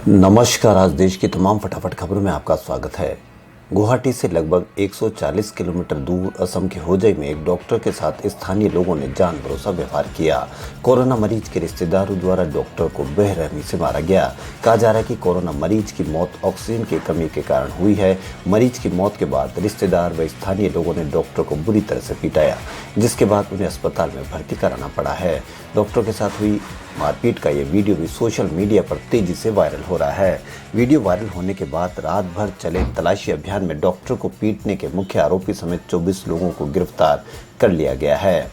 नमस्कार। आज देश की तमाम फटाफट खबरों में आपका स्वागत है। गुवाहाटी से लगभग 140 किलोमीटर दूर असम के होजाई में एक डॉक्टर के साथ स्थानीय लोगों ने जान भरोसा व्यवहार किया। कोरोना मरीज के रिश्तेदारों द्वारा डॉक्टर को बेरहमी से मारा गया। कहा जा रहा है कि कोरोना मरीज की मौत ऑक्सीजन की कमी के कारण हुई है। मरीज की मौत के बाद रिश्तेदार व स्थानीय लोगों ने डॉक्टर को बुरी तरह से पिटाया, जिसके बाद उन्हें अस्पताल में भर्ती कराना पड़ा है। डॉक्टर के साथ हुई मारपीट का ये वीडियो भी सोशल मीडिया पर तेजी से वायरल हो रहा है। वीडियो वायरल होने के बाद रात भर चले तलाशी अभियान में डॉक्टर को पीटने के मुख्य आरोपी समेत 24 लोगों को गिरफ्तार कर लिया गया है।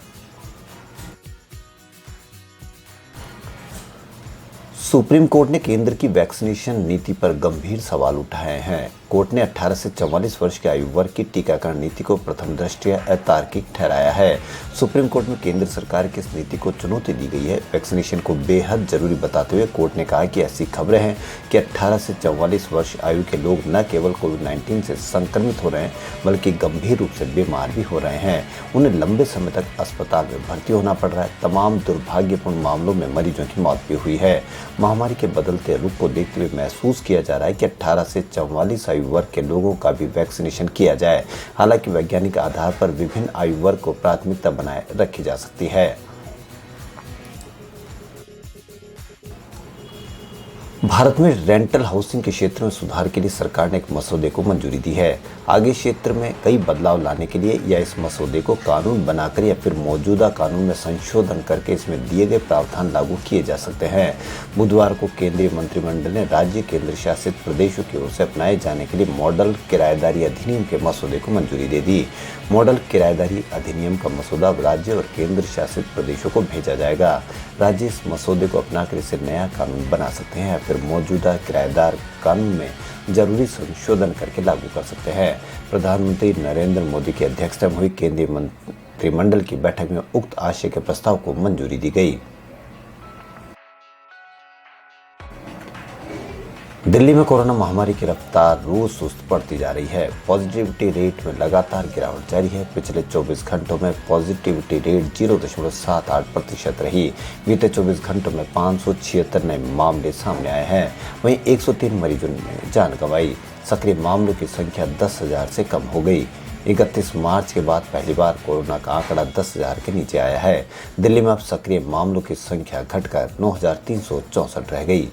सुप्रीम कोर्ट ने केंद्र की वैक्सीनेशन नीति पर गंभीर सवाल उठाए हैं। कोर्ट ने 18 से 44 वर्ष के आयु वर्ग की टीकाकरण नीति को प्रथम दृष्टया अतार्किक ठहराया है। सुप्रीम कोर्ट में केंद्र सरकार की इस नीति को चुनौती दी गई है। वैक्सीनेशन को बेहद जरूरी बताते हुए कोर्ट ने कहा कि ऐसी खबरें हैं कि 18 से 44 वर्ष आयु के लोग न केवल कोविड-19 से संक्रमित हो रहे हैं, बल्कि गंभीर रूप से बीमार भी हो रहे हैं। उन्हें लंबे समय तक अस्पताल में भर्ती होना पड़ रहा है। तमाम दुर्भाग्यपूर्ण मामलों में मरीजों की मौत भी हुई है। महामारी के बदलते रुख को देखते हुए महसूस किया जा रहा है कि 18 से 44 आयु वर्ग के लोगों का भी वैक्सीनेशन किया जाए। हालांकि वैज्ञानिक आधार पर विभिन्न आयु वर्ग को प्राथमिकता बनाए रखी जा सकती है। भारत में रेंटल हाउसिंग के क्षेत्र में सुधार के लिए सरकार ने एक मसौदे को मंजूरी दी है। आगे क्षेत्र में कई बदलाव लाने के लिए या इस मसौदे को कानून बनाकर या फिर मौजूदा कानून में संशोधन करके इसमें दिए गए प्रावधान लागू किए जा सकते हैं। बुधवार को केंद्रीय मंत्रिमंडल ने राज्य केंद्र शासित प्रदेशों की ओर से अपनाए जाने के लिए मॉडल किराएदारी अधिनियम के मसौदे को मंजूरी दे दी। मॉडल किराएदारी अधिनियम का मसौदा राज्य और केंद्र शासित प्रदेशों को भेजा जाएगा। राज्य इस मसौदे को अपनाकर इसे नया कानून बना सकते हैं या फिर मौजूदा किराएदार कानून में जरूरी संशोधन करके लागू कर सकते हैं। प्रधानमंत्री नरेंद्र मोदी की अध्यक्षता में हुई केंद्रीय मंत्रिमंडल की बैठक में उक्त आशय के प्रस्ताव को मंजूरी दी गई। दिल्ली में कोरोना महामारी की रफ्तार रोज सुस्त पड़ती जा रही है। पॉजिटिविटी रेट में लगातार गिरावट जारी है। पिछले 24 घंटों में पॉजिटिविटी रेट 0.78% रही। बीते 24 घंटों में 576 नए मामले सामने आए हैं। वहीं 103 मरीजों ने जान गंवाई। सक्रिय मामलों की संख्या 10,000 से कम हो गई। 31 मार्च के बाद पहली बार कोरोना का आंकड़ा 10,000 के नीचे आया है। दिल्ली में अब सक्रिय मामलों की संख्या घटकर 9,364 रह गई।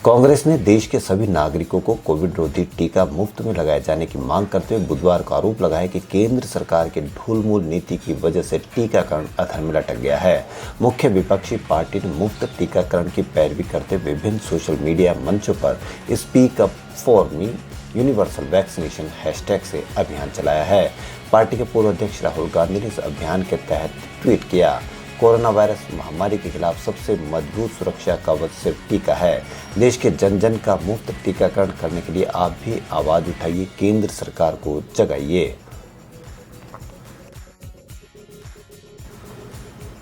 कांग्रेस ने देश के सभी नागरिकों को कोविड रोधी टीका मुफ्त में लगाए जाने की मांग करते हुए बुधवार को आरोप लगाया कि केंद्र सरकार की ढूलमूल नीति की वजह से टीकाकरण अधर में लटक गया है। मुख्य विपक्षी पार्टी ने मुफ्त टीकाकरण की पैरवी करते विभिन्न सोशल मीडिया मंचों पर speak up for me universal vaccination hashtag से अभियान चलाया है। पार्टी के पूर्व अध्यक्ष राहुल गांधी ने इस अभियान के तहत ट्वीट किया, कोरोना वायरस महामारी के खिलाफ सबसे मजबूत सुरक्षा कवच सिर्फ टीका है। देश के जन जन का मुफ्त टीकाकरण करने के लिए आप भी आवाज उठाइए, केंद्र सरकार को जगाइए।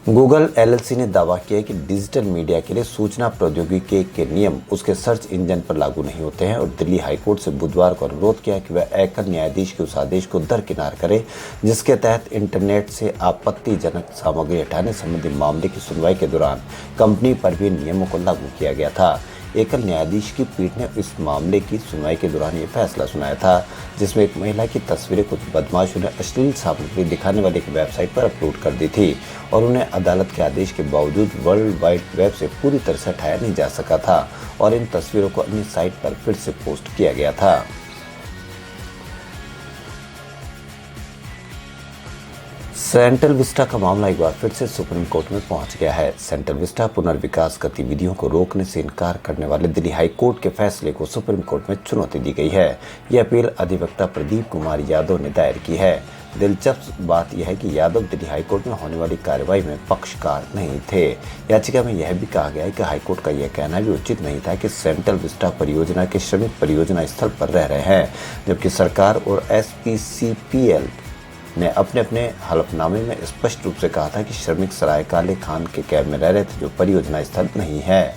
गूगल एलएलसी ने दावा किया कि डिजिटल मीडिया के लिए सूचना प्रौद्योगिकी के नियम उसके सर्च इंजन पर लागू नहीं होते हैं और दिल्ली हाईकोर्ट से बुधवार को अनुरोध किया कि वह एकल न्यायाधीश के उस आदेश को दरकिनार करे जिसके तहत इंटरनेट से आपत्तिजनक सामग्री हटाने संबंधी मामले की सुनवाई के दौरान कंपनी पर भी नियमों को लागू किया गया था। एकल न्यायाधीश की पीठ ने इस मामले की सुनवाई के दौरान ये फैसला सुनाया था, जिसमें एक महिला की तस्वीरें कुछ बदमाशों ने अश्लील सामग्री दिखाने वाली एक वेबसाइट पर अपलोड कर दी थी और उन्हें अदालत के आदेश के बावजूद वर्ल्ड वाइड वेब से पूरी तरह से हटाया नहीं जा सका था और इन तस्वीरों को अन्य साइट पर फिर से पोस्ट किया गया था। सेंट्रल विस्टा का मामला एक बार फिर से सुप्रीम कोर्ट में पहुंच गया है। सेंट्रल विस्टा पुनर्विकास गतिविधियों को रोकने से इनकार करने वाले दिल्ली हाई कोर्ट के फैसले को सुप्रीम कोर्ट में चुनौती दी गई है। यह अपील अधिवक्ता प्रदीप कुमार यादव ने दायर की है। दिलचस्प बात यह है कि यादव दिल्ली हाईकोर्ट में होने वाली कार्रवाई में पक्षकार नहीं थे। याचिका में यह भी कहा गया है कि हाईकोर्ट का यह कहना भी उचित नहीं था कि सेंट्रल विस्टा परियोजना के श्रमिक परियोजना स्थल पर रह रहे हैं, जबकि सरकार और SPCPL ने अपने अपने हलफनामे में स्पष्ट रूप से कहा था कि श्रमिक सराय काले खान के कैंप में रह रहे थे, जो परियोजना स्थल नहीं है।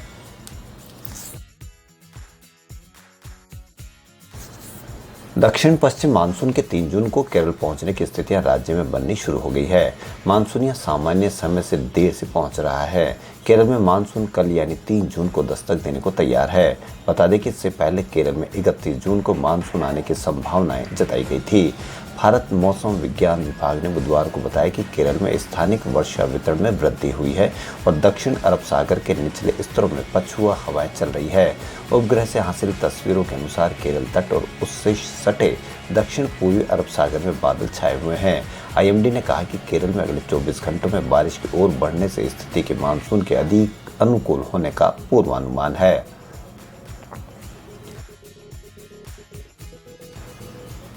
दक्षिण पश्चिम मानसून के 3 जून को केरल पहुंचने की स्थितियां राज्य में बननी शुरू हो गई है। मानसून यहां सामान्य समय से देर से पहुंच रहा है। केरल में मानसून कल यानी 3 जून को दस्तक देने को तैयार है। बता दें कि इससे पहले केरल में 31 जून को मानसून आने की संभावनाएं जताई गई थी। भारत मौसम विज्ञान विभाग ने बुधवार को बताया कि केरल में स्थानिक वर्षा वितरण में वृद्धि हुई है और दक्षिण अरब सागर के निचले स्तरों में पछुआ हवाएं चल रही है। उपग्रह से हासिल तस्वीरों के अनुसार केरल तट और उससे सटे दक्षिण पूर्वी अरब सागर में बादल छाए हुए हैं। आईएमडी ने कहा कि केरल में अगले 24 घंटों में बारिश की ओर बढ़ने से स्थिति के मानसून के अधिक अनुकूल होने का पूर्वानुमान है।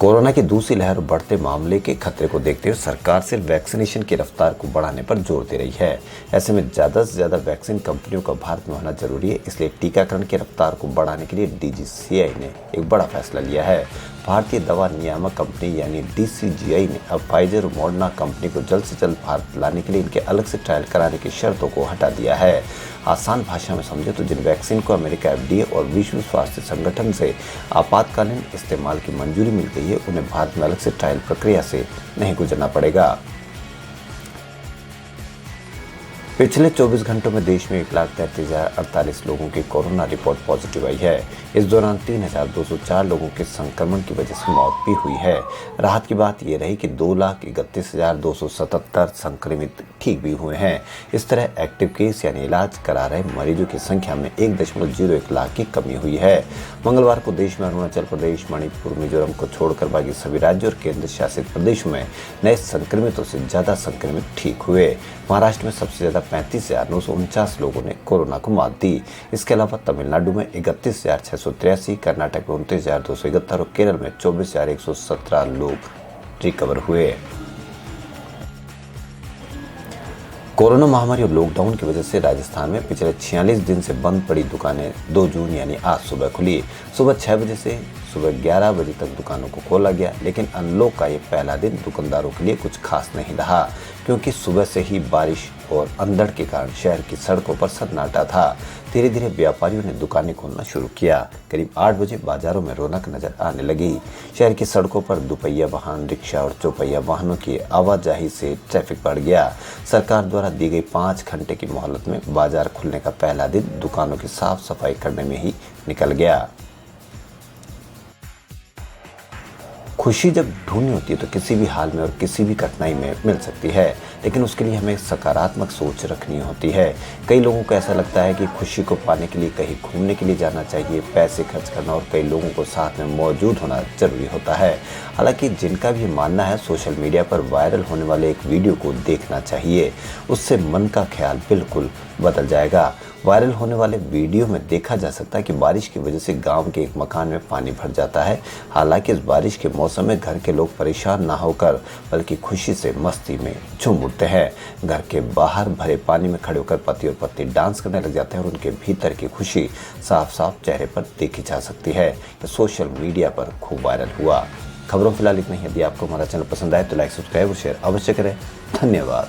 कोरोना की दूसरी लहर और बढ़ते मामले के खतरे को देखते हुए सरकार सिर्फ वैक्सीनेशन की रफ्तार को बढ़ाने पर जोर दे रही है। ऐसे में ज़्यादा से ज़्यादा वैक्सीन कंपनियों का भारत में होना जरूरी है। इसलिए टीकाकरण की रफ्तार को बढ़ाने के लिए डीजीसीआई ने एक बड़ा फैसला लिया है। भारतीय दवा नियामक कंपनी यानी डीसीजीआई ने अब फाइजर और मॉडर्ना कंपनी को जल्द से जल्द भारत लाने के लिए इनके अलग से ट्रायल कराने की शर्तों को हटा दिया है। आसान भाषा में समझे तो जिन वैक्सीन को अमेरिका एफडीए और विश्व स्वास्थ्य संगठन से आपातकालीन इस्तेमाल की मंजूरी मिल गई है, उन्हें भारत में अलग से ट्रायल प्रक्रिया से नहीं गुजरना पड़ेगा। पिछले 24 घंटों में देश में 1,33,048 लोगों की कोरोना रिपोर्ट पॉजिटिव आई है। इस दौरान 3,204 लोगों के संक्रमण की वजह से मौत भी हुई है। राहत की बात यह रही कि 2,31,277 संक्रमित ठीक भी हुए हैं। इस तरह एक्टिव केस यानी इलाज करा रहे मरीजों की संख्या में 1.01 लाख की कमी हुई है। मंगलवार को देश में अरुणाचल प्रदेश, मणिपुर, मिजोरम को छोड़कर बाकी सभी राज्यों और केंद्र शासित प्रदेशों में नए संक्रमितों से ज्यादा संक्रमित ठीक हुए। महाराष्ट्र में सबसे ज्यादा 35,949 लोगों ने कोरोना को मात दी। इसके अलावा तमिलनाडु में 31,683, कर्नाटक में 29,271 और केरल में 24,117 लोग रिकवर हुए। कोरोना महामारी और लॉकडाउन की वजह से राजस्थान में पिछले 46 दिन से बंद पड़ी दुकानें 2 जून यानी आज सुबह खुली। सुबह 6 बजे से सुबह 11 बजे तक दुकानों को खोला गया, लेकिन अनलॉक का ये पहला दिन दुकानदारों के लिए कुछ खास नहीं रहा, क्योंकि सुबह से ही बारिश और अंधड़ के कारण शहर की सड़कों पर सन्नाटा था। धीरे धीरे व्यापारियों ने दुकानें खोलना शुरू किया। करीब 8 बजे बाजारों में रौनक नजर आने लगी। शहर की सड़कों पर दुपहिया वाहन, रिक्शा और चौपहिया वाहनों की आवाजाही से ट्रैफिक बढ़ गया। सरकार द्वारा दी गई 5 घंटे की मोहलत में बाजार खुलने का पहला दिन दुकानों की साफ सफाई करने में ही निकल गया। खुशी जब ढूंढनी होती है तो किसी भी हाल में और किसी भी कठिनाई में मिल सकती है, लेकिन उसके लिए हमें सकारात्मक सोच रखनी होती है। कई लोगों को ऐसा लगता है कि खुशी को पाने के लिए कहीं घूमने के लिए जाना चाहिए, पैसे खर्च करना और कई लोगों को साथ में मौजूद होना जरूरी होता है। हालांकि जिनका भी मानना है सोशल मीडिया पर वायरल होने वाले एक वीडियो को देखना चाहिए, उससे मन का ख्याल बिल्कुल बदल जाएगा। वायरल होने वाले वीडियो में देखा जा सकता है कि बारिश की वजह से गांव के एक मकान में पानी भर जाता है। हालांकि इस बारिश के मौसम में घर के लोग परेशान ना होकर बल्कि खुशी से मस्ती में झूम उठते हैं। घर के बाहर भरे पानी में खड़े होकर पति और पत्नी डांस करने लग जाते हैं और उनके भीतर की खुशी साफ साफ चेहरे पर देखी जा सकती है। यह सोशल मीडिया पर खूब वायरल हुआ। खबरों फिलहाल इतना ही। यदि आपको हमारा चैनल पसंद आए तो लाइक, सब्सक्राइब और शेयर अवश्य करें। धन्यवाद।